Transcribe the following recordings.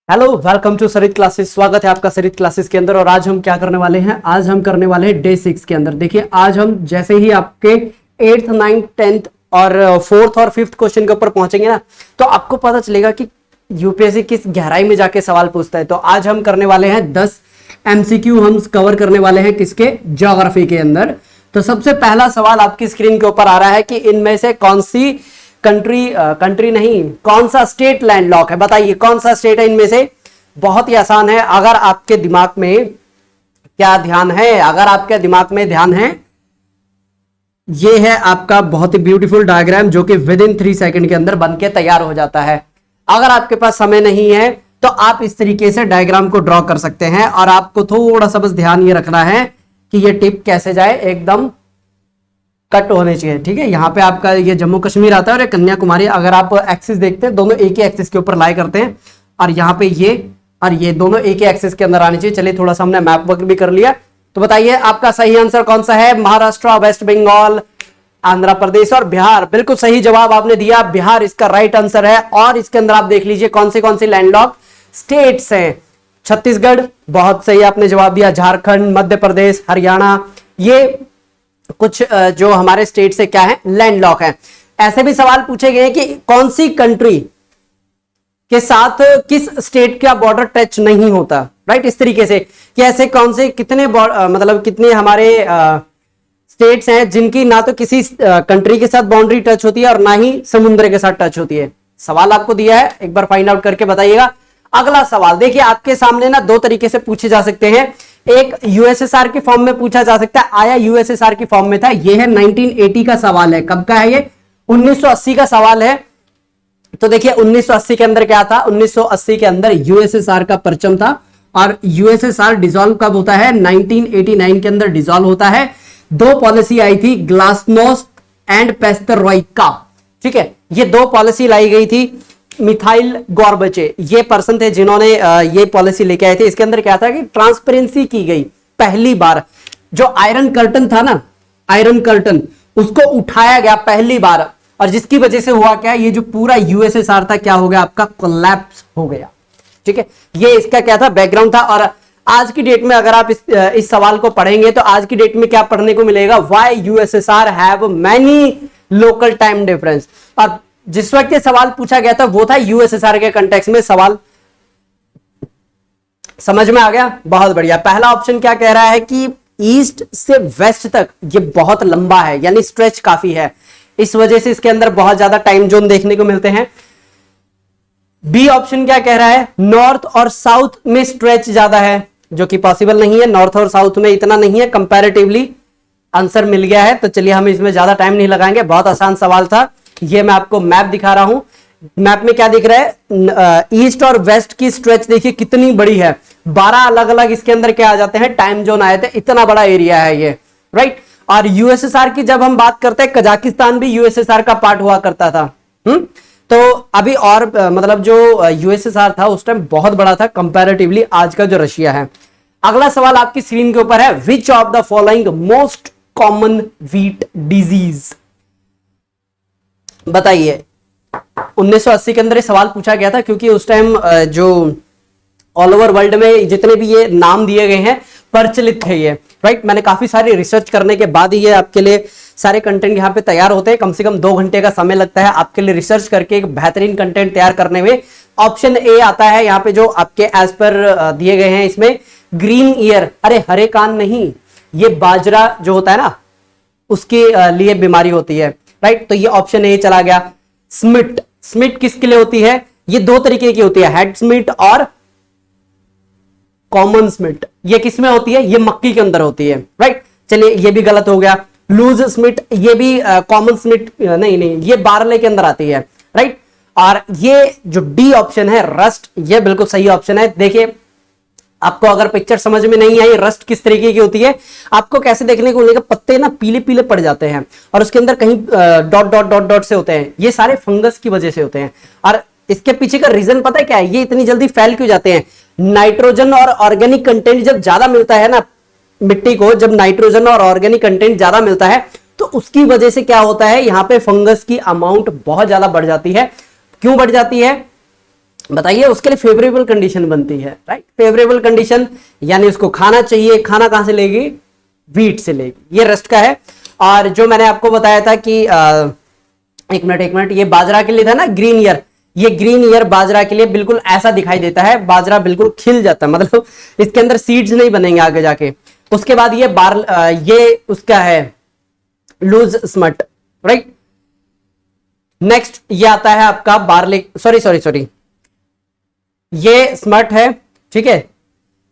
Hello, welcome to Sarit classes. स्वागत है आपका सरित क्लासेस के अंदर। और आज हम क्या करने वाले हैं? आज हम करने वाले हैं डे 6 के अंदर। देखिए, आज हम जैसे ही आपके 8th 9th 10th और 4th और 5th क्वेश्चन के ऊपर पहुंचेंगे ना, तो आपको पता चलेगा कि यूपीएससी किस गहराई में जाके सवाल पूछता है। तो आज हम करने वाले हैं 10 एमसीक्यू हम कवर करने वाले हैं किसके? ज्योग्राफी के अंदर। तो सबसे पहला सवाल आपकी स्क्रीन के ऊपर आ रहा है कि इनमें से कौन सी कंट्री नहीं, कौन सा स्टेट लैंडलॉक है? बताइए कौन सा स्टेट है इनमें से। बहुत ही आसान है। अगर आपके दिमाग में क्या ध्यान है, अगर आपके दिमाग में ध्यान है, ये है आपका बहुत ही ब्यूटीफुल डायग्राम जो कि विद इन 3 सेकंड के अंदर बन के तैयार हो जाता है। अगर आपके पास समय नहीं है तो आप इस तरीके से डायग्राम को ड्रॉ कर सकते हैं। और आपको थोड़ा सा बस ध्यान ये रखना है कि ये टिप कैसे जाए, एकदम कट होने चाहिए। ठीक है, यहां पे आपका ये जम्मू कश्मीर आता है और ये कन्याकुमारी। अगर आप एक्सिस देखते हैं, दोनों एक ही एक्सिस के ऊपर लाई करते हैं। और यहाँ पे ये और ये दोनों एक ही एक्सिस के अंदर आने चाहिए। चलिए, थोड़ा सा हमने मैप वर्क भी कर लिया। तो बताइए आपका सही आंसर कौन सा है? महाराष्ट्र, वेस्ट बंगाल, आंध्र प्रदेश और बिहार। बिल्कुल सही जवाब आपने दिया, बिहार इसका राइट आंसर है। और इसके अंदर आप देख लीजिए कौन से लैंडलॉक स्टेट्स हैं। छत्तीसगढ़, बहुत सही आपने जवाब दिया। झारखंड, मध्य प्रदेश, हरियाणा, ये कुछ जो हमारे स्टेट से क्या है, लैंडलॉक है। ऐसे भी सवाल पूछे गए कि कौन सी कंट्री के साथ किस स्टेट का बॉर्डर टच नहीं होता। राइट, इस तरीके से कि ऐसे कौन से कितने मतलब कितने हमारे स्टेट्स हैं जिनकी ना तो किसी कंट्री के साथ बाउंड्री टच होती है और ना ही समुद्र के साथ टच होती है। सवाल आपको दिया है, एक बार फाइंड आउट करके बताइएगा। अगला सवाल देखिए, आपके सामने ना दो तरीके से पूछे जा सकते हैं। एक यूएसएसआर के फॉर्म में पूछा जा सकता है, आया यूएसएसआर की फॉर्म में था। यह है 1980 का सवाल है। कब का है ये? 1980 का सवाल है। तो देखिए 1980 के अंदर क्या था? 1980 के अंदर यूएसएसआर का परचम था। और यूएसएसआर डिसॉल्व कब होता है? 1989 के अंदर डिसॉल्व होता है। दो पॉलिसी आई थी, ग्लासनोस्ट एंड पेस्टरॉइका। ठीक है, ये दो पॉलिसी लाई गई थी। मिथाइल गॉर्बचे ये पर्सन थे जिन्होंने ये पॉलिसी लेके आए थे। इसके अंदर क्या था कि ट्रांसपेरेंसी की गई पहली बार। जो आयरन कर्टन था ना, आयरन कर्टन, उसको उठाया गया पहली बार। और जिसकी वजह से हुआ क्या, ये जो पूरा यूएसएसआर था क्या हो गया आपका? कोलैप्स हो गया। ठीक है, ये इसका क्या था, बैकग्राउंड था। और आज की डेट में अगर आप इस सवाल को पढ़ेंगे तो आज की डेट में क्या पढ़ने को मिलेगा? Why USSR have many local time difference. और जिस वक्त ये सवाल पूछा गया था वो था यूएसएसआर के कंटेक्स्ट में। सवाल समझ में आ गया? बहुत बढ़िया। पहला ऑप्शन क्या कह रहा है कि ईस्ट से वेस्ट तक ये बहुत लंबा है, यानी स्ट्रेच काफी है, इस वजह से इसके अंदर बहुत ज्यादा टाइम जोन देखने को मिलते हैं। बी ऑप्शन क्या कह रहा है? नॉर्थ और साउथ में स्ट्रेच ज्यादा है, जो कि पॉसिबल नहीं है। नॉर्थ और साउथ में इतना नहीं है कंपैरेटिवली। आंसर मिल गया है। तो चलिए, हम इसमें ज्यादा टाइम नहीं लगाएंगे, बहुत आसान सवाल था। ये मैं आपको मैप दिखा रहा हूं। मैप में क्या दिख रहा है? ईस्ट और वेस्ट की स्ट्रेच देखिए कितनी बड़ी है। 12 अलग अलग इसके अंदर क्या आ जाते हैं, टाइम जोन आए थे। इतना बड़ा एरिया है ये। राइट, और यूएसएसआर की जब हम बात करते हैं, कजाकिस्तान भी यूएसएसआर का पार्ट हुआ करता था। तो अभी और मतलब जो यूएसएसआर था उस टाइम बहुत बड़ा था कंपैरेटिवली आज का जो रशिया है। अगला सवाल आपकी स्क्रीन के ऊपर है, which of the following most common wheat disease. बताइए। 1980 के अंदर ये सवाल पूछा गया था क्योंकि उस टाइम जो ऑल ओवर वर्ल्ड में जितने भी ये नाम दिए गए हैं प्रचलित थे ये। राइट, मैंने काफी सारी रिसर्च करने के बाद ही ये आपके लिए सारे कंटेंट यहाँ पे तैयार होते हैं। कम से कम 2 घंटे का समय लगता है आपके लिए रिसर्च करके एक बेहतरीन कंटेंट तैयार करने में। ऑप्शन ए आता है यहाँ पे जो आपके एज पर दिए गए हैं इसमें, ग्रीन ईयर। अरे हरे कान नहीं, ये बाजरा जो होता है ना उसके लिए बीमारी होती है। राइट, तो ये ऑप्शन ए चला गया। स्मिट, स्मिट किसके लिए होती है? ये 2 तरीके की होती है, हेड स्मिट और कॉमन स्मिट। ये किसमें होती है? ये मक्की के अंदर होती है। राइट, चलिए ये भी गलत हो गया। लूज स्मिट, ये भी कॉमन स्मिट नहीं, ये बारले के अंदर आती है। राइट, और ये जो डी ऑप्शन है रस्ट, ये बिल्कुल सही ऑप्शन है। देखिए, आपको अगर पिक्चर समझ में नहीं आई रस्ट किस तरीके की होती है, आपको कैसे देखने को मिलेगा, पत्ते ना पीले पीले पड़ जाते हैं और उसके अंदर कहीं डॉट डॉट डॉट डॉट से होते हैं। ये सारे फंगस की वजह से होते हैं। और इसके पीछे का रीजन पता है क्या है? ये इतनी जल्दी फैल क्यों जाते हैं? नाइट्रोजन और ऑर्गेनिक कंटेंट जब ज्यादा मिलता है ना मिट्टी को, जब नाइट्रोजन और ऑर्गेनिक कंटेंट ज्यादा मिलता है तो उसकी वजह से क्या होता है, यहाँ पे फंगस की अमाउंट बहुत ज्यादा बढ़ जाती है। क्यों बढ़ जाती है? बताइए, उसके लिए फेवरेबल कंडीशन बनती है, राइट। फेवरेबल कंडीशन यानी उसको खाना चाहिए, खाना कहां से लेगी, वीट से लेगी, ये रस्ट का है। और जो मैंने आपको बताया था कि एक मिनट, ये बाजरा के लिए था ना ग्रीन ईयर, ये ग्रीन ईयर बाजरा के लिए बिल्कुल ऐसा दिखाई देता है, बाजरा बिल्कुल खिल जाता है, मतलब इसके अंदर सीड्स नहीं बनेंगे आगे जाके। उसके बाद ये उसका है लूज स्मट, राइट। नेक्स्ट ये आता है आपका बार्ले, सॉरी, ये स्मट है, ठीक है,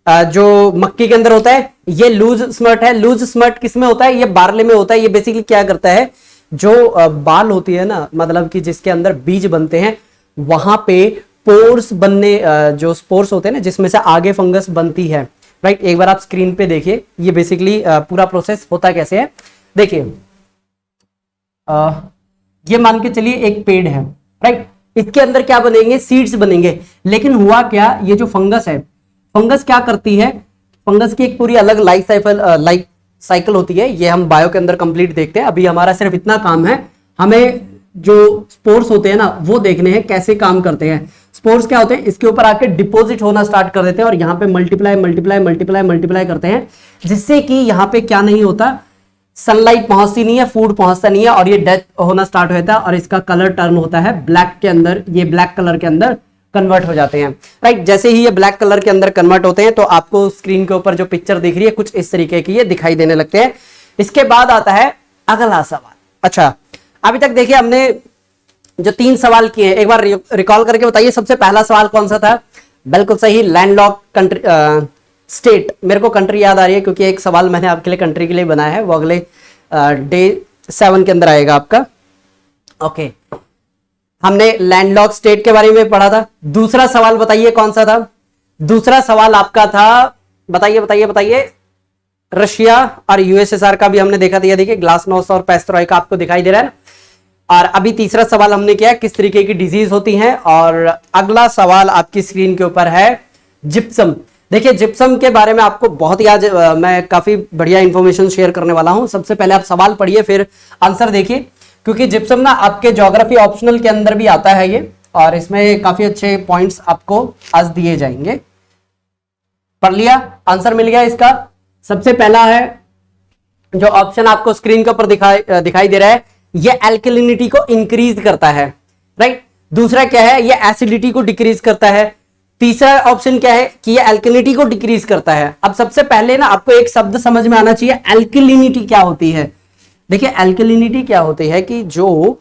जो मक्की के अंदर होता है, ये लूज स्मट है। लूज स्मट किसमें होता है, ये बार्ले में होता है। ये बेसिकली क्या करता है, जो बाल होती है ना, मतलब कि जिसके अंदर बीज बनते हैं, वहां पे पोर्स बनने, जो स्पोर्स होते हैं ना, जिसमें से आगे फंगस बनती है, राइट। एक बार आप स्क्रीन पे देखिए, ये बेसिकली पूरा प्रोसेस होता कैसे है। देखिए, ये मान के चलिए एक पेड़ है, राइट। इसके अंदर क्या बनेंगे, सीड्स बनेंगे। लेकिन हुआ क्या, ये जो फंगस है, फंगस क्या करती है, फंगस की एक पूरी अलग लाइफ साइकिल होती है। ये हम बायो के अंदर कंप्लीट देखते हैं। अभी हमारा सिर्फ इतना काम है, हमें जो स्पोर्स होते हैं ना, वो देखने हैं कैसे काम करते हैं। स्पोर्स क्या होते हैं, इसके ऊपर आके डिपॉजिट होना स्टार्ट कर देते हैं और यहाँ पे मल्टीप्लाई करते हैं, जिससे कि यहाँ पे क्या नहीं होता, सनलाइट पहुंचती नहीं है, फूड पहुंचता नहीं है, और ये डेथ होना स्टार्ट होता है और इसका कलर टर्न होता है ब्लैक के अंदर, ये ब्लैक कलर के अंदर कन्वर्ट हो जाते हैं, राइट। जैसे ही ये ब्लैक कलर के अंदर कन्वर्ट होते हैं तो आपको स्क्रीन के ऊपर जो पिक्चर दिख रही है कुछ इस तरीके की ये दिखाई देने लगते हैं। इसके बाद आता है अगला सवाल। अच्छा, अभी तक देखिए हमने जो 3 सवाल किए, एक बार रिकॉल करके बताइए, सबसे पहला सवाल कौन सा था, बिल्कुल सही, लैंडलॉक कंट्री स्टेट। मेरे को कंट्री याद आ रही है क्योंकि एक सवाल मैंने आपके लिए कंट्री के लिए बनाया है, वो अगले डे 7 के अंदर आएगा आपका। ओके, हमने लैंडलॉक स्टेट के बारे में पढ़ा था। दूसरा सवाल बताइए कौन सा था, दूसरा सवाल आपका था, बताइए, रशिया और यूएसएसआर का भी हमने देखा था। देखिए ग्लासनोस्ट और पेस्ट्रॉइका आपको दिखाई दे रहा है ना। और अभी तीसरा सवाल हमने किया किस तरीके की डिजीज होती हैं। और अगला सवाल आपकी स्क्रीन के ऊपर है जिप्सम। देखिए जिप्सम के बारे में आपको बहुत ही आज मैं काफी बढ़िया इंफॉर्मेशन शेयर करने वाला हूं। सबसे पहले आप सवाल पढ़िए फिर आंसर देखिए, क्योंकि जिप्सम ना आपके ज्योग्राफी ऑप्शनल के अंदर भी आता है ये, और इसमें काफी अच्छे पॉइंट्स आपको आज दिए जाएंगे। पढ़ लिया, आंसर मिल गया इसका। सबसे पहला है जो ऑप्शन आपको स्क्रीन के ऊपर दिखाई दे रहा है, ये एल्कलिनिटी को इंक्रीज करता है, राइट। दूसरा क्या है, ये एसिडिटी को डिक्रीज करता है। तीसरा ऑप्शन क्या है कि ये एल्कलिनिटी को डिक्रीज करता है। अब सबसे पहले ना आपको एक शब्द समझ में आना चाहिए, एल्कलिनिटी क्या होती है। देखिए एल्कलिनिटी क्या होती है कि जो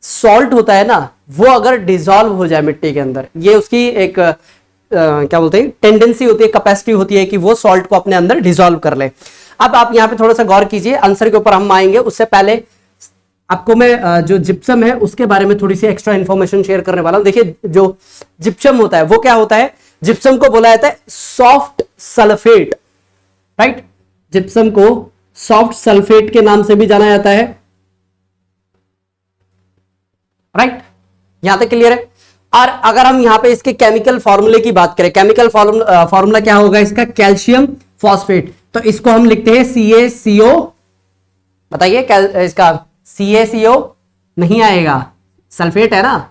सॉल्ट होता है ना, वो अगर डिसॉल्व हो जाए मिट्टी के अंदर, ये उसकी एक क्या बोलते हैं टेंडेंसी होती है, कैपेसिटी होती है कि वो सॉल्ट को अपने अंदर डिसॉल्व कर ले। अब आप यहां पे थोड़ा सा गौर कीजिए, आंसर के ऊपर हम आएंगे, उससे पहले आपको मैं जो जिप्सम है उसके बारे में थोड़ी सी एक्स्ट्रा इंफॉर्मेशन शेयर करने वाला हूं। देखिए जो जिप्सम होता है वो क्या होता है, जिप्सम को बोला जाता है सॉफ्ट सल्फेट, राइट। जिप्सम को सॉफ्ट सल्फेट के नाम से भी जाना जाता है, राइट। यहां तक क्लियर है। और अगर हम यहां पे इसके केमिकल फॉर्मूले की बात करें, केमिकल फॉर्मूला क्या होगा इसका, कैल्शियम फॉस्फेट। तो इसको हम लिखते हैं CaCO। बताइए इसका CaCO नहीं आएगा, सल्फेट है ना,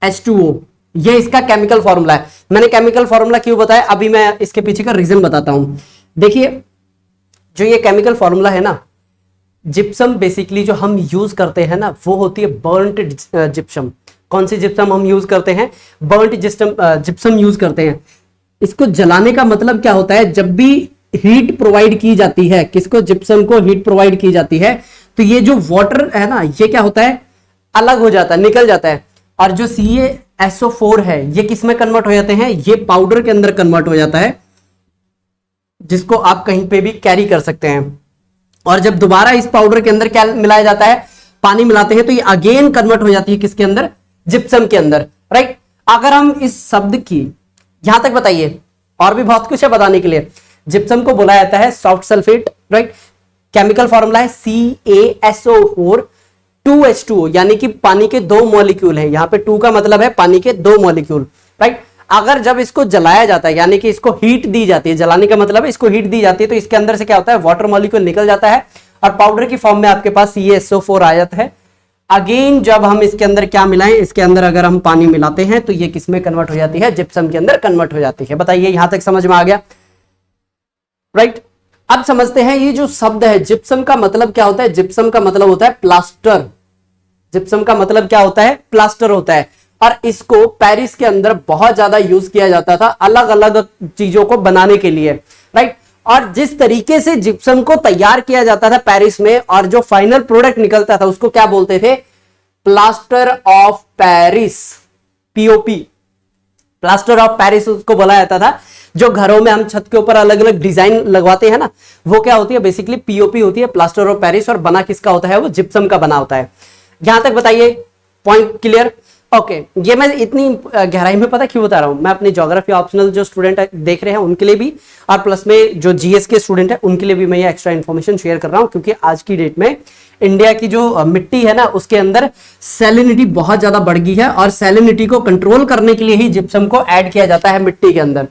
H2O, ये इसका केमिकल फॉर्मूला है। मैंने केमिकल फॉर्मूला क्यों बताया, अभी मैं इसके पीछे का रीजन बताता हूं। देखिए जो ये केमिकल फॉर्मूला है ना, जिप्सम बेसिकली जो हम यूज करते हैं ना, वो होती है बर्न्ट जिप्सम। कौन सी जिप्सम हम यूज करते हैं, बर्न्ट जिप्सम यूज करते हैं। इसको जलाने का मतलब क्या होता है, जब भी हीट प्रोवाइड की जाती है, किसको, जिप्सम को हीट प्रोवाइड की जाती है, तो ये जो वाटर है ना, ये क्या होता है, अलग हो जाता है, निकल जाता है। और जो CaSO4 है, ये किस में कन्वर्ट हो जाते हैं, ये पाउडर के अंदर कन्वर्ट हो जाता है, जिसको आप कहीं पे भी कैरी कर सकते हैं। और जब दोबारा इस पाउडर के अंदर क्या मिलाया जाता है, पानी मिलाते हैं, तो ये अगेन कन्वर्ट हो जाती है किसके अंदर, जिप्सम के अंदर, राइट। अगर हम इस शब्द की यहां तक बताइए, और भी बहुत कुछ है बताने के लिए। जिप्सम को बोला जाता है soft sulphate, right. Chemical formula है CaSO4 2H2O, यानी कि पानी के 2 मॉलिक्यूल है। यहां पे 2 का मतलब है पानी के 2 मॉलिक्यूल, राइट। अगर जब इसको जलाया जाता है, यानी कि इसको हीट दी जाती है, जलाने का मतलब है इसको हीट दी जाती है, तो इसके अंदर से क्या होता है, वाटर मॉलिक्यूल निकल जाता है और पाउडर की फॉर्म में आपके पास CaSO4 आ जाता है। अगेन जब हम इसके अंदर क्या मिलाएं, इसके अंदर अगर हम पानी मिलाते हैं तो ये किस में कन्वर्ट हो जाती है, जिप्सम के अंदर कन्वर्ट हो जाती है। बताइए यहां तक समझ में आ गया, राइट। अब समझते हैं ये जो शब्द है जिप्सम का मतलब क्या होता है। जिप्सम का मतलब होता है प्लास्टर। जिप्सम का मतलब क्या होता है, प्लास्टर होता है। और इसको पेरिस के अंदर बहुत ज्यादा यूज किया जाता था अलग अलग चीजों को बनाने के लिए, राइट। और जिस तरीके से जिप्सम को तैयार किया जाता था पेरिस में और जो फाइनल प्रोडक्ट निकलता था उसको क्या बोलते थे, plaster of Paris, POP, plaster of Paris उसको बोला जाता था। जो घरों में हम छत के ऊपर अलग अलग डिजाइन लगवाते हैं ना, वो क्या होती है, बेसिकली पीओपी होती है, प्लास्टर ऑफ पेरिस। और बना किसका होता है, वो जिप्सम का बना होता है। यहां तक बताइए, पॉइंट क्लियर। ओके, ये मैं इतनी गहराई में पता क्यों बता रहा हूं, मैं अपनी ज्योग्राफी ऑप्शनल जो स्टूडेंट देख रहे हैं उनके लिए भी, और प्लस में जो जीएस के स्टूडेंट है उनके लिए भी मैं ये एक्स्ट्रा इन्फॉर्मेशन शेयर कर रहा हूं, क्योंकि आज की डेट में इंडिया की जो मिट्टी है ना उसके अंदर सैलिनिटी बहुत ज्यादा बढ़ गई है, और सैलिनिटी को कंट्रोल करने के लिए ही जिप्सम को ऐड किया जाता है मिट्टी के अंदर।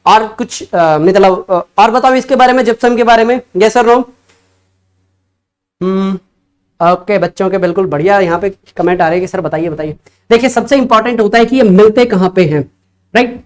और कुछ मतलब और बताओ इसके बारे में, जिप्सम के बारे में, यस और नो। ओके बच्चों के बिल्कुल बढ़िया यहाँ पे कमेंट आ रहे हैं कि सर बताइए बताइए। देखिए सबसे इंपॉर्टेंट होता है कि ये मिलते कहाँ पे हैं, राइट।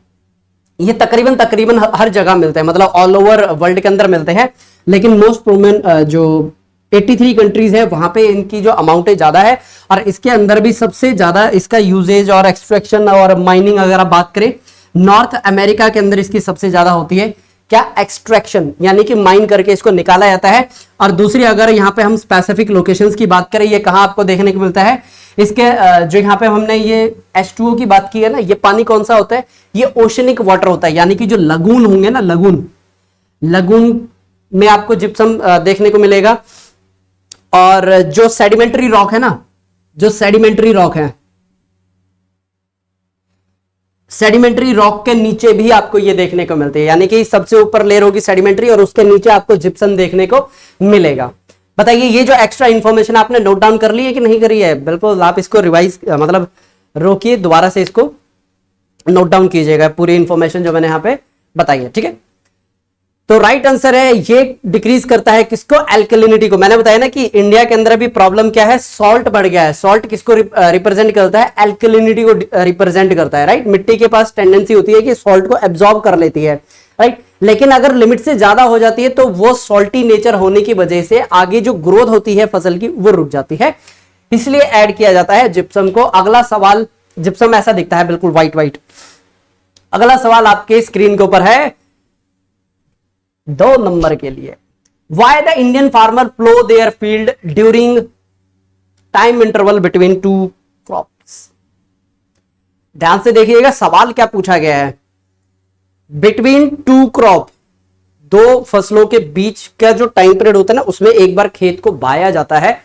ये तकरीबन तकरीबन हर जगह मिलते हैं, मतलब ऑल ओवर वर्ल्ड के अंदर मिलते हैं, लेकिन मोस्ट प्रोमिनेंट जो 83 कंट्रीज है वहां पे इनकी जो अमाउंट है ज्यादा है। और इसके अंदर भी सबसे ज्यादा इसका यूजेज और एक्सट्रैक्शन और माइनिंग अगर आप बात करें, नॉर्थ अमेरिका के अंदर इसकी सबसे ज्यादा होती है, क्या, एक्सट्रैक्शन, यानी कि माइन करके इसको निकाला जाता है। और दूसरी अगर यहाँ पे हम स्पेसिफिक लोकेशंस की बात करें, ये कहाँ आपको देखने को मिलता है, इसके जो यहाँ पे हमने ये H2O की बात की है ना, ये पानी कौन सा होता है, ये ओशनिक वाटर होता है, यानी कि जो लगून होंगे ना, लगून में आपको जिप्सम देखने को मिलेगा। और जो सेडिमेंट्री रॉक है ना, जो सेडिमेंट्री रॉक है, सेडिमेंट्री रॉक के नीचे भी आपको ये देखने को मिलती है, यानी कि सबसे ऊपर लेयर होगी सेडिमेंट्री और उसके नीचे आपको जिप्सम देखने को मिलेगा। बताइए ये जो एक्स्ट्रा इंफॉर्मेशन आपने नोट डाउन कर ली है कि नहीं करी है, बिल्कुल आप इसको रिवाइज मतलब रोकिए, दोबारा से इसको नोट डाउन कीजिएगा पूरी इंफॉर्मेशन जो मैंने यहाँ पे बताई है, ठीक है। तो राइट आंसर है ये डिक्रीज करता है किसको, एल्कलिनिटी को। मैंने बताया ना कि इंडिया के अंदर अभी प्रॉब्लम क्या है, सॉल्ट बढ़ गया है। सॉल्ट किसको रिप्रेजेंट करता है, एल्कलिनिटी को रिप्रेजेंट करता है, राइट। मिट्टी के पास टेंडेंसी होती है कि सॉल्ट को एब्जॉर्ब कर लेती है, राइट। लेकिन अगर लिमिट से ज्यादा हो जाती है तो वो सॉल्टी नेचर होने की वजह से आगे जो ग्रोथ होती है फसल की वो रुक जाती है, इसलिए ऐड किया जाता है जिप्सम को। अगला सवाल, जिप्सम ऐसा दिखता है बिल्कुल व्हाइट व्हाइट। अगला सवाल आपके स्क्रीन के ऊपर है 2 नंबर के लिए, why the Indian farmer plough their field during time interval between 2 crops. ध्यान से देखिएगा सवाल क्या पूछा गया है, बिटवीन 2 क्रॉप, 2 फसलों के बीच का जो टाइम पीरियड होता है ना, उसमें एक बार खेत को बाया जाता है,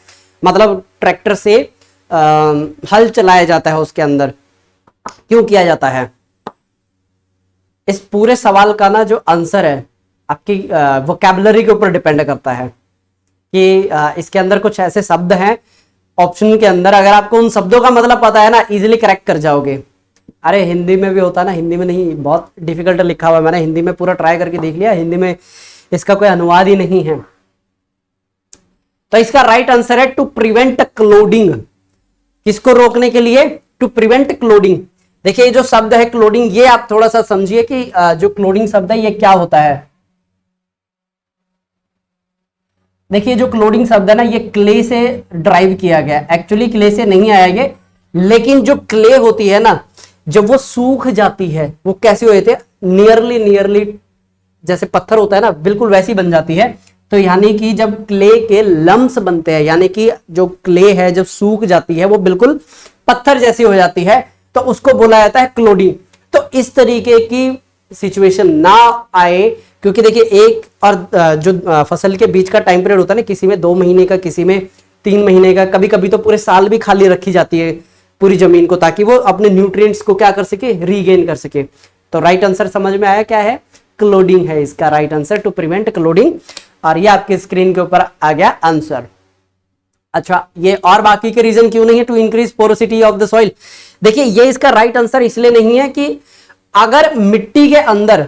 मतलब ट्रैक्टर से हल चलाया जाता है उसके अंदर। क्यों किया जाता है, इस पूरे सवाल का ना जो आंसर है आपकी वोकैबुलरी के ऊपर डिपेंड करता है कि इसके अंदर कुछ ऐसे शब्द हैं ऑप्शन के अंदर, अगर आपको उन शब्दों का मतलब पता है ना, इजीली करेक्ट कर जाओगे। अरे हिंदी में भी होता है ना, हिंदी में नहीं, बहुत डिफिकल्ट लिखा हुआ है, मैंने हिंदी में पूरा ट्राई करके देख लिया, हिंदी में इसका कोई अनुवाद ही नहीं है। तो इसका राइट आंसर है टू प्रिवेंट क्लोडिंग। किसको रोकने के लिए, टू प्रिवेंट क्लोडिंग। देखिए ये जो शब्द है क्लोडिंग, ये आप थोड़ा सा समझिए कि जो क्लोडिंग शब्द है ये क्या होता है। देखिए जो क्लोडिंग शब्द है ना, ये क्ले से ड्राइव किया गया, एक्चुअली क्ले से नहीं आया ये, लेकिन जो क्ले होती है ना, जब वो सूख जाती है, वो कैसे हुए थे, नियरली जैसे पत्थर होता है ना, बिल्कुल वैसी बन जाती है। तो यानी कि जब क्ले के लम्स बनते हैं, यानी कि जो क्ले है जब सूख जाती है वो बिल्कुल पत्थर जैसी हो जाती है, तो उसको बोला जाता है क्लोडिंग। तो इस तरीके की सिचुएशन ना आए, क्योंकि देखिए एक और जो फसल के बीच का टाइम पीरियड होता है ना, किसी में 2 महीने का, किसी में 3 महीने का, कभी कभी तो पूरे साल भी खाली रखी जाती है पूरी जमीन को, ताकि वो अपने न्यूट्रिएंट्स को क्या कर सके, रीगेन कर सके। तो राइट आंसर समझ में आया क्या है, क्लोडिंग है इसका राइट आंसर, टू प्रिवेंट क्लोडिंग। और ये आपके स्क्रीन के ऊपर आ गया आंसर। अच्छा ये और बाकी के रीजन क्यों नहीं है, to increase porosity of the soil. देखिए ये इसका राइट आंसर इसलिए नहीं है कि अगर मिट्टी के अंदर,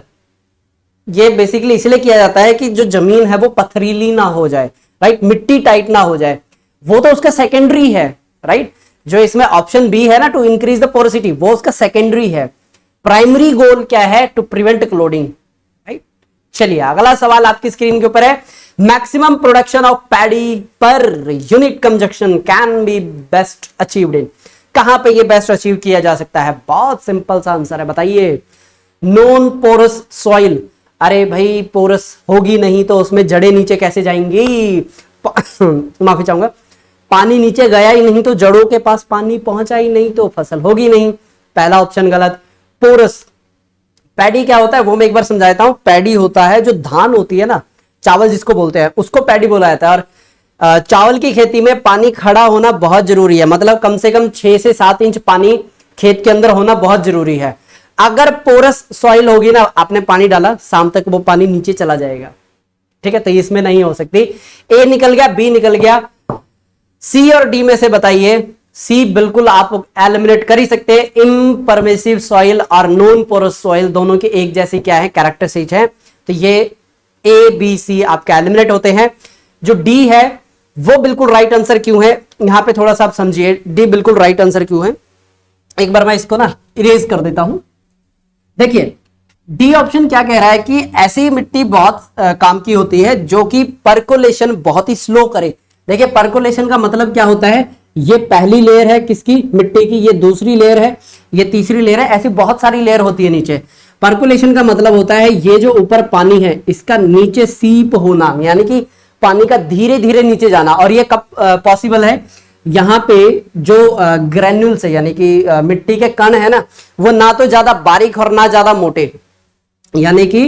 ये बेसिकली इसलिए किया जाता है कि जो जमीन है वो पथरीली ना हो जाए, राइट, मिट्टी टाइट ना हो जाए, वो तो उसका सेकेंडरी है, राइट। जो इसमें ऑप्शन बी है ना, टू इंक्रीज द पोरोसिटी, वो उसका सेकेंडरी है। प्राइमरी गोल क्या है? To prevent clotting, right. चलिए अगला सवाल आपकी स्क्रीन के ऊपर है, maximum production of paddy per unit conjunction can be best achieved in, कहां पे ये बेस्ट अचीव किया जा सकता है? बहुत सिंपल सा आंसर है, बताइए। Non porous soil. अरे भाई पोरस होगी नहीं तो उसमें जड़ें नीचे कैसे जाएंगी? माफी चाहूंगा, पानी नीचे गया ही नहीं तो जड़ों के पास पानी पहुंचा ही नहीं तो फसल होगी नहीं। पहला ऑप्शन गलत। पोरस पैडी क्या होता है वो मैं एक बार समझा देता हूं। पैडी होता है जो धान होती है ना, चावल जिसको बोलते हैं, उसको पैडी बोला जाता है। और चावल की खेती में पानी खड़ा होना बहुत जरूरी है, मतलब कम से कम 6 से 7 इंच पानी खेत के अंदर होना बहुत जरूरी है। अगर पोरस सॉइल होगी ना, आपने पानी डाला, शाम तक वो पानी नीचे चला जाएगा, ठीक है। तो इसमें नहीं हो सकती। ए निकल गया, बी निकल गया, सी और डी में से बताइए। सी बिल्कुल आप एलिमिनेट कर ही सकते हैं। इम्परमेसिव सॉइल और नॉन पोरस सॉइल दोनों की एक जैसी क्या है? कैरेक्टरिस्टिक है। तो ये ए बी सी आपके एलिमिनेट होते हैं। जो डी है वो बिल्कुल राइट आंसर क्यों है, यहां पे थोड़ा सा आप समझिए। डी बिल्कुल राइट आंसर क्यों है, एक बार मैं इसको ना इरेज कर देता हूं। देखिए डी ऑप्शन क्या कह रहा है कि ऐसी मिट्टी बहुत काम की होती है जो कि परकोलेशन बहुत ही स्लो करे। देखिए परकोलेशन का मतलब क्या होता है, ये पहली लेयर है किसकी? मिट्टी की, ये दूसरी लेयर है, ये तीसरी लेयर है, ऐसी बहुत सारी लेयर होती है नीचे। परकोलेशन का मतलब होता है ये जो ऊपर पानी है इसका नीचे सीप होना, यानी कि पानी का धीरे धीरे नीचे जाना। और ये कब पॉसिबल है? यहाँ पे जो ग्रेन्यूल्स है यानी कि मिट्टी के कण है ना, वो ना तो ज्यादा बारीक और ना ज्यादा मोटे, यानी कि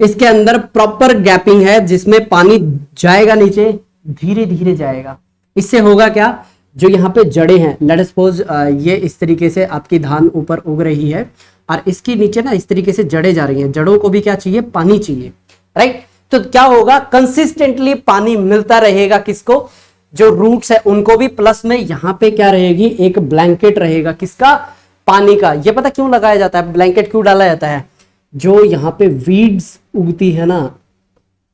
इसके अंदर प्रॉपर गैपिंग है जिसमें पानी जाएगा नीचे, धीरे धीरे जाएगा। इससे होगा क्या? जो यहाँ पे जड़ें हैं, लेट सपोज ये इस तरीके से आपकी धान ऊपर उग रही है और इसके नीचे ना इस तरीके से जड़ें जा रही हैं। जड़ों को भी क्या चाहिए? पानी चाहिए, राइट। तो क्या होगा? कंसिस्टेंटली पानी मिलता रहेगा किसको? जो रूट्स है उनको भी, प्लस में यहां पे क्या रहेगी? एक ब्लैंकेट रहेगा किसका? पानी का। ये पता क्यों लगाया जाता है? ब्लैंकेट क्यों डाला जाता है? जो यहाँ पे वीड्स उगती है ना,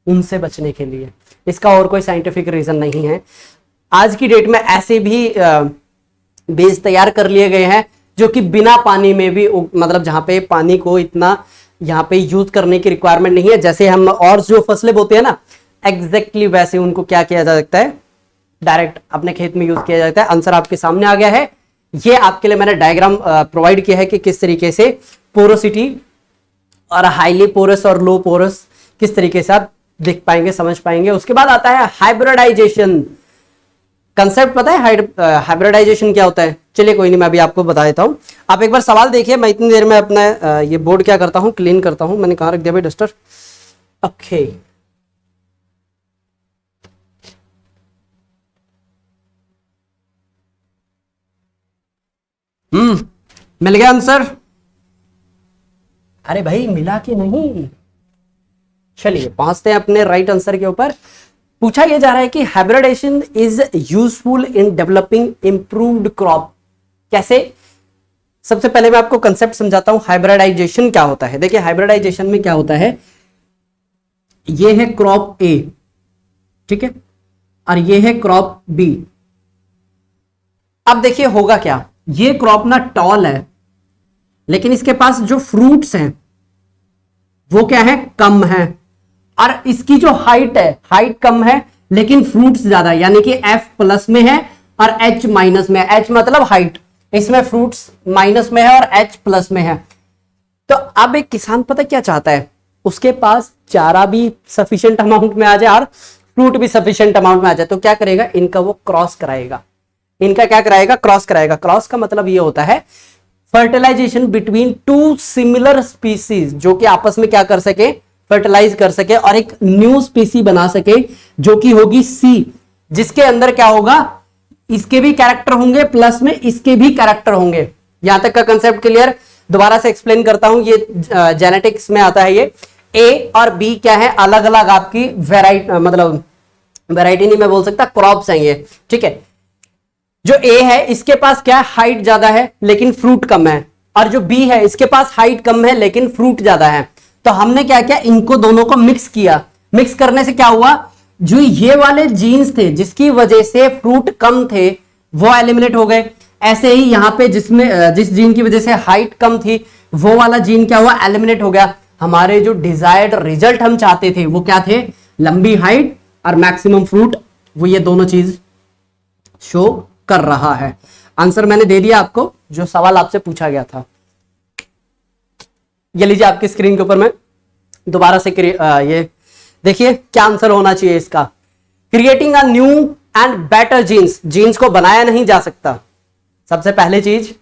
उनसे बचने के लिए। इसका और कोई साइंटिफिक रीजन नहीं है। आज की डेट में ऐसे भी बीज तैयार कर लिए गए हैं जो कि बिना पानी में भी मतलब जहां पे पानी को इतना यहाँ पे यूज करने की रिक्वायरमेंट नहीं है, जैसे हम और जो फसलें बोते हैं ना, एग्जैक्टली वैसे उनको क्या किया जा सकता है? डायरेक्ट अपने खेत में यूज किया जाता है। आंसर आपके सामने आ गया है। ये आपके लिए मैंने डायग्राम प्रोवाइड किया है कि किस तरीके से पोरोसिटी और हाईली पोरस और लो पोरस किस तरीके से आप देख पाएंगे, समझ पाएंगे। उसके बाद आता है हाइब्रिडाइजेशन। कंसेप्ट पता है हाइब्रिडाइजेशन क्या होता है? चलिए कोई नहीं, मैं अभी आपको बता देता हूं। आप एक बार सवाल देखिए, मैं इतनी देर में अपना ये बोर्ड क्या करता हूं? क्लीन करता हूं। मैंने कहां रख दिया भाई डस्टर? ओके, मिल गया आंसर? अरे भाई मिला कि नहीं? चलिए पहुंचते हैं अपने राइट आंसर के ऊपर। पूछा यह जा रहा है कि hybridisation is useful in developing improved crop. कैसे? सबसे पहले मैं आपको कंसेप्ट समझाता हूं हाइब्रिडाइजेशन क्या होता है। देखिए हाइब्रिडाइजेशन में क्या होता है, ये है क्रॉप ए, ठीक है, और ये है क्रॉप बी। अब देखिए होगा क्या, ये क्रॉप ना टॉल है लेकिन इसके पास जो फ्रूट्स हैं वो क्या है? कम है। और इसकी जो हाइट है, हाइट कम है लेकिन फ्रूट्स ज्यादा है, यानी कि एफ प्लस में है और एच माइनस में है। एच मतलब हाइट, इसमें फ्रूट्स माइनस में है और एच प्लस में है। तो अब एक किसान पता क्या चाहता है? उसके पास चारा भी सफिशिएंट अमाउंट में आ जाए और फ्रूट भी सफिशिएंट अमाउंट में आ जाए। तो क्या करेगा? इनका वो क्रॉस कराएगा। इनका क्या कराएगा? क्रॉस कराएगा। क्रॉस का मतलब ये होता है fertilisation between two similar species, जो कि आपस में क्या कर सके? फर्टिलाइज कर सके और एक न्यू स्पीसी बना सके जो कि होगी सी, जिसके अंदर क्या होगा? इसके भी कैरेक्टर होंगे प्लस में इसके भी कैरेक्टर होंगे। यहां तक का कंसेप्ट क्लियर? दोबारा से एक्सप्लेन करता हूं। ये जेनेटिक्स में आता है। ये ए और बी क्या है? अलग अलग आपकी वेराइटी, मतलब वेराइटी नहीं मैं बोल सकता, क्रॉप्स हैं ये, ठीक है। जो ए है इसके पास क्या? हाइट ज्यादा है लेकिन फ्रूट कम है, और जो बी है इसके पास हाइट कम है लेकिन फ्रूट ज्यादा है। तो हमने क्या किया? इनको दोनों को मिक्स किया। मिक्स करने से क्या हुआ? जो ये वाले जीन्स थे जिसकी वजह से फ्रूट कम थे, वो एलिमिनेट हो गए। ऐसे ही यहाँ पे जिस जीन की वजह से हाइट कम थी वो वाला जीन क्या हुआ, एलिमिनेट हो गया। हमारे जो डिजायर्ड रिजल्ट हम चाहते थे वो क्या थे, लंबी हाइट और मैक्सिमम फ्रूट, वो ये दोनों चीज शो कर रहा है। आंसर मैंने दे दिया आपको, जो सवाल आपसे पूछा गया था। ये लीजिए आपकी स्क्रीन के ऊपर मैं दोबारा से ये देखिए क्या आंसर होना चाहिए इसका। Creating a new and better genes, genes को बनाया नहीं जा सकता। सबसे पहले चीज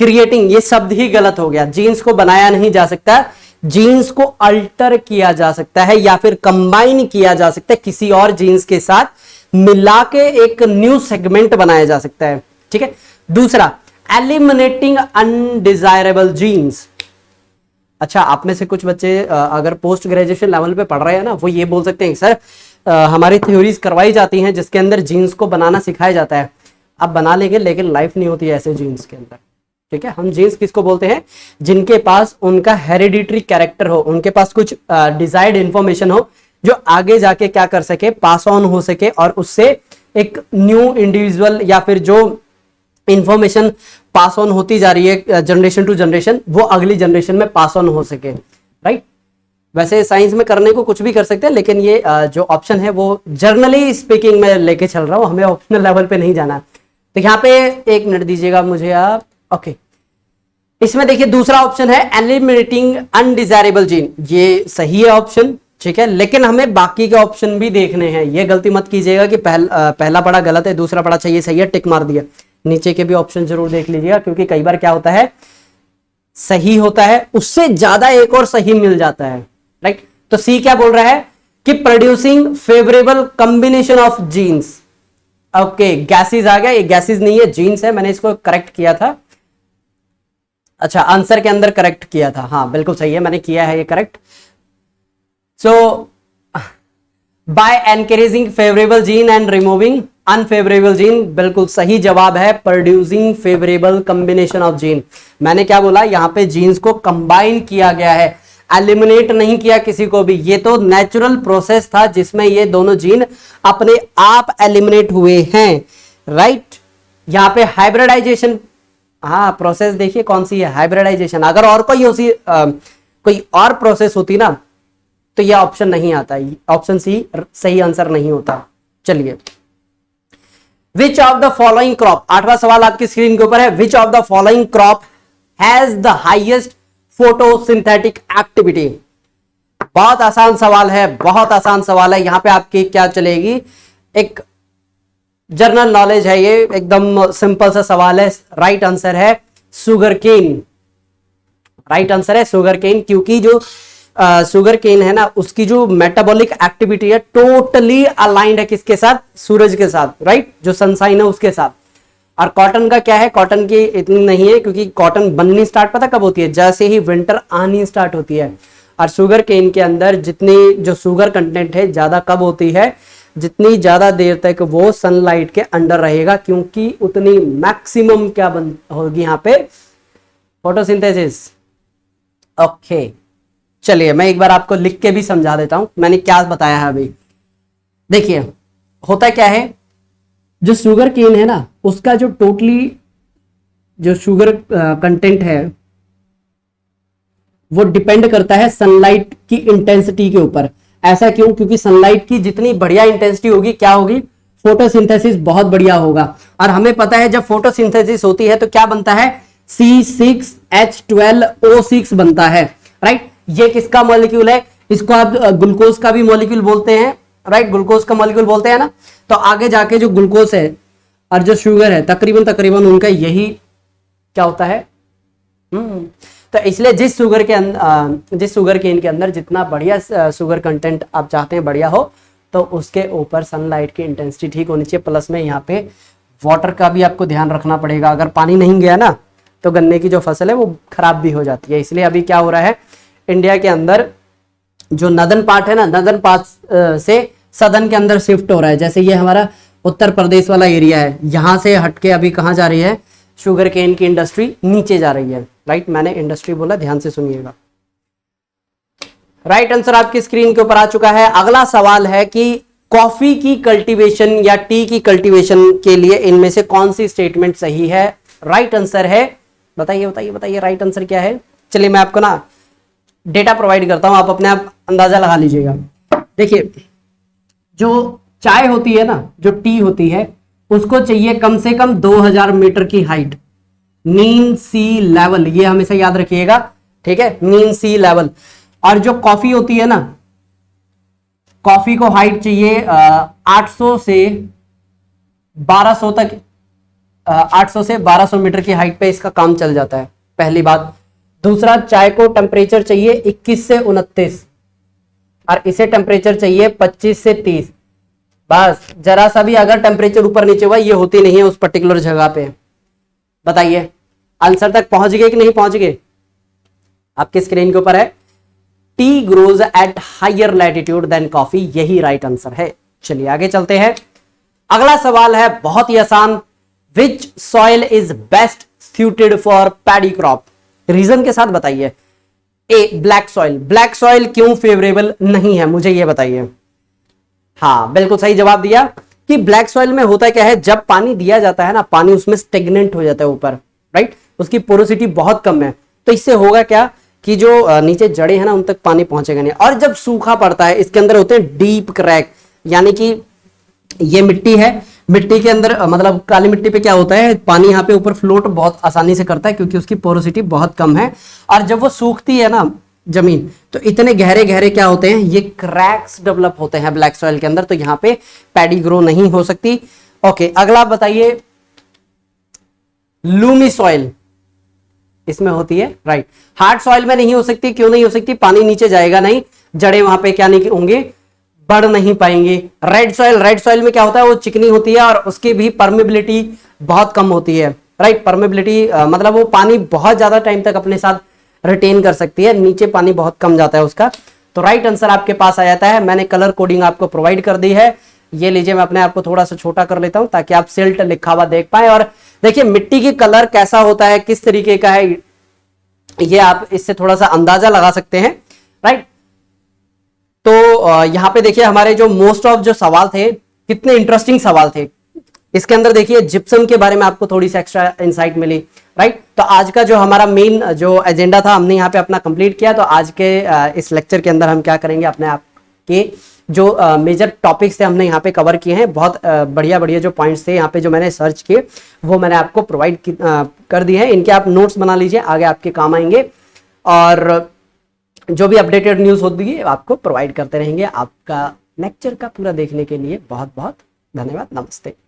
क्रिएटिंग, ये शब्द ही गलत हो गया। जीन्स को बनाया नहीं जा सकता, जीन्स को अल्टर किया जा सकता है या फिर कंबाइन किया जा सकता है किसी और जीन्स के साथ, मिला के एक न्यू सेगमेंट बनाया जा सकता है। ठीक है। दूसरा, एलिमिनेटिंग अनडिजायरेबल जीन्स। अच्छा, आप में से कुछ बच्चे अगर पोस्ट ग्रेजुएशन लेवल पे पढ़ रहे हैं ना, वो ये बोल सकते हैं सर हमारी थ्योरीज करवाई जाती हैं जिसके अंदर जीन्स को बनाना सिखाया जाता है। अब बना लेंगे लेकिन लाइफ नहीं होती है ऐसे जीन्स के अंदर। ठीक है। हम जीन्स किसको बोलते हैं, जिनके पास उनका हेरिडिटरी कैरेक्टर हो, उनके पास कुछ डिजायर्ड इंफॉर्मेशन हो जो आगे जाके क्या कर सके, पास ऑन हो सके और उससे एक न्यू इंडिविजुअल या फिर जो इंफॉर्मेशन पास ऑन होती जा रही है जनरेशन टू जनरेशन, वो अगली जनरेशन में पास ऑन हो सके। राइट। वैसे साइंस में करने को कुछ भी कर सकते हैं, लेकिन ये जो ऑप्शन है वो जर्नली स्पीकिंग में लेके चल रहा हूं, हमें ऑप्शनल लेवल पे नहीं जाना। तो यहाँ पे 1 मिनट दीजिएगा मुझे आप। ओके, इसमें देखिए दूसरा ऑप्शन है एलिमिनेटिंग अनडिजायरेबल जीन, ये सही है ऑप्शन। ठीक है, लेकिन हमें बाकी के ऑप्शन भी देखने हैं। ये गलती मत कीजिएगा कि पहला पढ़ा गलत है, दूसरा पढ़ा चाहिए सही है, टिक मार दिया। नीचे के भी ऑप्शन जरूर देख लीजिएगा, क्योंकि कई बार क्या होता है, सही होता है उससे ज्यादा एक और सही मिल जाता है। राइट। तो सी क्या बोल रहा है कि producing favourable combination of genes. Okay, gases आ गया, ये गैसेस नहीं है जीन्स है, मैंने इसको करेक्ट किया था। अच्छा, आंसर के अंदर करेक्ट किया था, हाँ बिल्कुल सही है, मैंने किया है ये correct. So by encouraging favourable gene and removing unfavourable gene, बिल्कुल सही जवाब है producing favourable combination of gene. मैंने क्या बोला, यहां पे जीन्स को कंबाइन किया गया है, एलिमिनेट नहीं किया किसी को भी। ये तो नेचुरल प्रोसेस था जिसमें ये दोनों जीन अपने आप एलिमिनेट हुए हैं। राइट। यहां पे हाइब्रिडाइजेशन, हाँ प्रोसेस देखिए कौन सी है, हाइब्रिडाइजेशन। अगर और कोई और प्रोसेस होती ना तो यह ऑप्शन नहीं आता, ऑप्शन सी सही आंसर नहीं होता। चलिए, which of the following crop, 8वां सवाल आपकी स्क्रीन के ऊपर है। Which of the following crop has the highest photosynthetic activity. बहुत आसान सवाल है, बहुत आसान सवाल है। यहां पे आपकी क्या चलेगी, एक जनरल नॉलेज है, ये एकदम सिंपल सा सवाल है। राइट आंसर है सुगर केन। राइट आंसर है सुगर केन, क्योंकि जो शुगर केन है ना, उसकी जो मेटाबॉलिक एक्टिविटी है टोटली अलाइंड है किसके साथ, सूरज के साथ। राइट। जो सनसाइन है उसके साथ। और कॉटन का क्या है, कॉटन की इतनी नहीं है, क्योंकि कॉटन बननी स्टार्ट पता कब होती है, जैसे ही विंटर आनी स्टार्ट होती है। और शुगर केन के अंदर जितनी जो शुगर कंटेंट है ज्यादा कब होती है, जितनी ज्यादा देर तक वो सनलाइट के अंडर रहेगा, क्योंकि उतनी मैक्सिमम क्या होगी यहाँ पे, फोटोसिंथेसिस। ओके, चलिए मैं एक बार आपको लिख के भी समझा देता हूं मैंने क्या बताया है अभी। देखिए होता क्या है, जो शुगर केन है ना, उसका जो टोटली जो शुगर कंटेंट है वो डिपेंड करता है सनलाइट की इंटेंसिटी के ऊपर। ऐसा क्यों, क्योंकि सनलाइट की जितनी बढ़िया इंटेंसिटी होगी क्या होगी, फोटोसिंथेसिस बहुत बढ़िया होगा। और हमें पता है जब फोटोसिंथेसिस होती है तो क्या बनता है, C6H12O6 बनता है। राइट। ये किसका मॉलिक्यूल है, इसको आप ग्लूकोज का भी मॉलिक्यूल बोलते हैं। राइट, ग्लूकोज का मॉलिक्यूल बोलते हैं ना। तो आगे जाके जो ग्लूकोज है और जो शुगर है तकरीबन उनका यही क्या होता है। तो इसलिए जिस शुगर केन के अंदर जितना बढ़िया शुगर कंटेंट आप चाहते हैं बढ़िया हो, तो उसके ऊपर सनलाइट की इंटेंसिटी ठीक होनी चाहिए। प्लस में यहाँ पे वाटर का भी आपको ध्यान रखना पड़ेगा, अगर पानी नहीं गया ना तो गन्ने की जो फसल है वो खराब भी हो जाती है। इसलिए अभी क्या हो रहा है, इंडिया के अंदर जो नदन पार्ट है ना, नदन पार्ट से सदन के अंदर शिफ्ट हो रहा है। जैसे ये हमारा उत्तर प्रदेश वाला एरिया है, यहां से हटके अभी कहां जा रही है, शुगर केन की इंडस्ट्री नीचे जा रही है। राइट, मैंने इंडस्ट्री बोला, ध्यान से सुनिएगा। राइट आंसर आपकी स्क्रीन के ऊपर आ चुका है। अगला सवाल है कि कॉफी की कल्टीवेशन या टी की कल्टीवेशन के लिए इनमें से कौन सी स्टेटमेंट सही है? राइट आंसर है, बताइए बताइए बताइए, राइट आंसर क्या है? चलिए मैं आपको ना डेटा प्रोवाइड करता हूं, आप अपने आप अंदाजा लगा लीजिएगा। देखिए, जो चाय होती है ना, जो टी होती है, उसको चाहिए कम से कम 2000 मीटर की हाइट, मीन सी लेवल, ये हमेशा याद रखिएगा, ठीक है, मीन सी लेवल। और जो कॉफी होती है ना, कॉफी को हाइट चाहिए 800 से 1200 तक, 800 से 1200 मीटर की हाइट पे इसका काम चल जाता है, पहली बात। दूसरा, चाय को टेम्परेचर चाहिए 21 से 29 और इसे टेम्परेचर चाहिए 25 से 30। बस जरा सा भी अगर टेम्परेचर ऊपर नीचे हुआ, ये होती नहीं है उस पर्टिकुलर जगह पे। बताइए आंसर तक पहुंच गए कि नहीं पहुंच गए? आपके स्क्रीन के ऊपर है, tea grows at higher latitude than coffee, यही राइट आंसर है। चलिए आगे चलते हैं। अगला सवाल है बहुत ही आसान, which soil is best suited for paddy crop? Reason के साथ बताइए। A, black soil. Black soil क्यों फेवरेबल नहीं है, मुझे ये बताइए। हाँ बिल्कुल सही जवाब दिया कि ब्लैक सॉइल में होता क्या है, जब पानी दिया जाता है ना, पानी उसमें स्टेगनेंट हो जाता है ऊपर, राइट, उसकी पोरोसिटी बहुत कम है। तो इससे होगा क्या कि जो नीचे जड़े हैं ना, उन तक पानी पहुंचेगा नहीं। और जब सूखा पड़ता है, इसके अंदर होते हैं डीप क्रैक, यानी कि ये मिट्टी है, मिट्टी के अंदर मतलब काली मिट्टी पे क्या होता है, पानी यहाँ पे ऊपर फ्लोट बहुत आसानी से करता है क्योंकि उसकी पोरोसिटी बहुत कम है। और जब वो सूखती है ना जमीन, तो इतने गहरे गहरे क्या होते हैं, ये क्रैक्स डेवलप होते हैं ब्लैक सॉइल के अंदर, तो यहाँ पे पैडी ग्रो नहीं हो सकती। ओके, अगला बताइए, लूमी सॉइल इसमें होती है, राइट। हार्ड सॉइल में नहीं हो सकती, क्यों नहीं हो सकती? पानी नीचे जाएगा नहीं, जड़ें वहां पे क्या नहीं होंगे, बढ़ नहीं पाएंगे। रेड सॉइल, रेड सॉइल में क्या होता है, वो चिकनी होती है और उसकी भी परमेबिलिटी बहुत कम होती है, राइट। परमेबिलिटी मतलब वो पानी बहुत ज्यादा टाइम तक अपने साथ रिटेन कर सकती है, नीचे पानी बहुत कम जाता है उसका। तो राइट आंसर आपके पास आ जाता है। मैंने कलर कोडिंग आपको प्रोवाइड कर दी है, ये लीजिए, मैं अपने आप को थोड़ा सा छोटा कर लेता हूं ताकि आप सिल्ट लिखा हुआ देख पाए। और देखिए मिट्टी की कलर कैसा होता है, किस तरीके का है, ये आप इससे थोड़ा सा अंदाजा लगा सकते हैं, राइट। तो यहां पे देखिए हमारे जो मोस्ट ऑफ जो सवाल थे, कितने इंटरेस्टिंग सवाल थे। इसके अंदर देखिए जिप्सम के बारे में आपको थोड़ी सी एक्स्ट्रा इंसाइट मिली, राइट। तो आज का जो हमारा मेन जो एजेंडा था, हमने यहाँ पे अपना कंप्लीट किया। तो आज के इस लेक्चर के अंदर हम क्या करेंगे, अपने आप के जो मेजर टॉपिक्स थे हमने यहाँ पे कवर किए हैं। बहुत बढ़िया बढ़िया जो पॉइंट्स थे यहाँ पे जो मैंने सर्च किए, वो मैंने आपको प्रोवाइड कर दिए हैं। इनके आप नोट्स बना लीजिए, आगे आपके काम आएंगे। और जो भी अपडेटेड न्यूज़ होती है आपको प्रोवाइड करते रहेंगे। आपका लेक्चर का पूरा देखने के लिए बहुत बहुत धन्यवाद। नमस्ते।